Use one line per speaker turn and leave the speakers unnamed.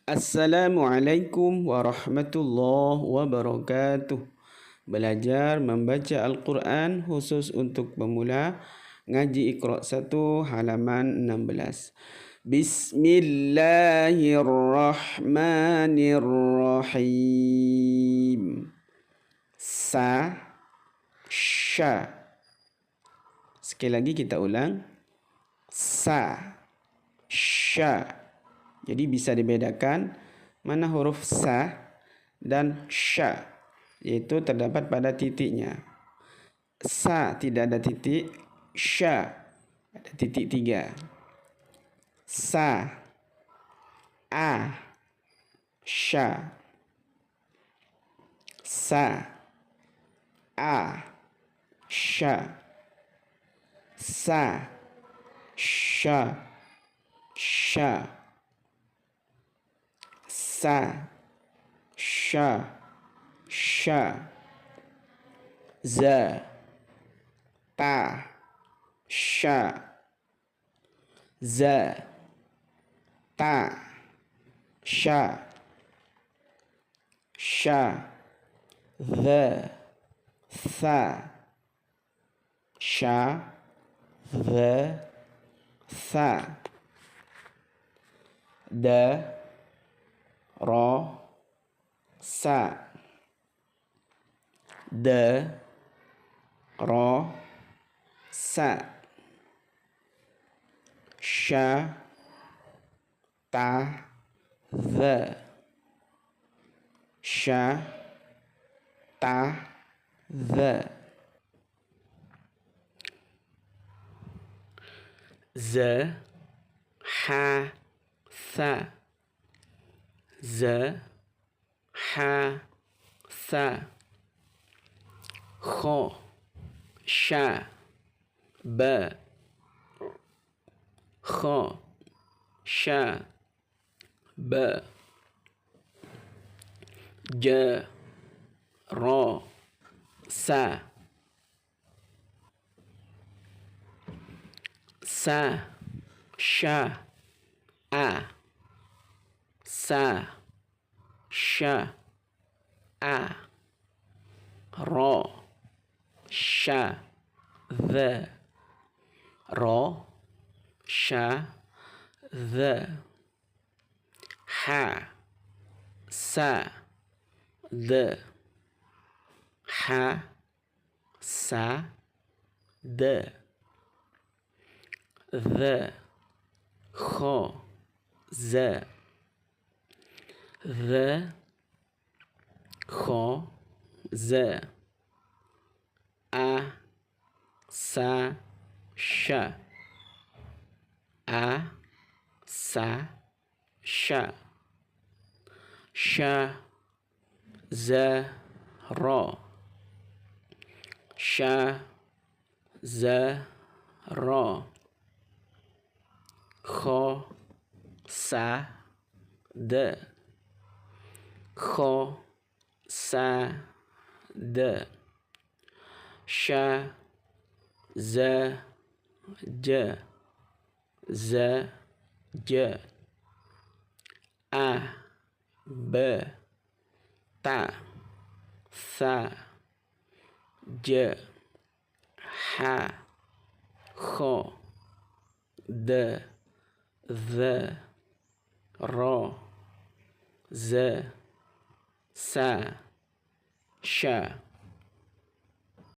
Assalamualaikum warahmatullahi wabarakatuh. Belajar membaca Al-Quran khusus untuk pemula. Ngaji Iqra 1 halaman 16. Bismillahirrahmanirrahim. Sa, sya. Sekali lagi kita ulang. Sa, sya. Jadi bisa dibedakan mana huruf sa dan sya, yaitu terdapat pada titiknya. Sa tidak ada titik, sya ada titik 3. Sa, a, sya. Sa, a, sya. Sa, sya, sya. Sa, sya, sya. Za, ta, sya. Za, ta, sya. Sya, dha, tha. Sya, dha, tha. Da, ra, sa. Da, ra, sa. Sya, ta, dha. Sya, ta, dha. Za, ha, tha. Za, ha, tha. Kha, sha, ba. Kha, sha, ba. Ja, ra, sa. Sa, sha, a. Sa, sha, a. Ra, sha, dha. Ra, sha, dha. Ha, sa, dha. Ha, sa, dha. Dha, kha, za. Dha, kha, za. A, sa, sha. A, sa, sha. Sha, za, ra. Sha, za, ra. Kha, sa, dha. Kha, sa, dha. Sha, za, ja. Za, ja. A, ba, ta. Tha, ja. Ha, kha, dha. Dha, ra. Za, sa, sha.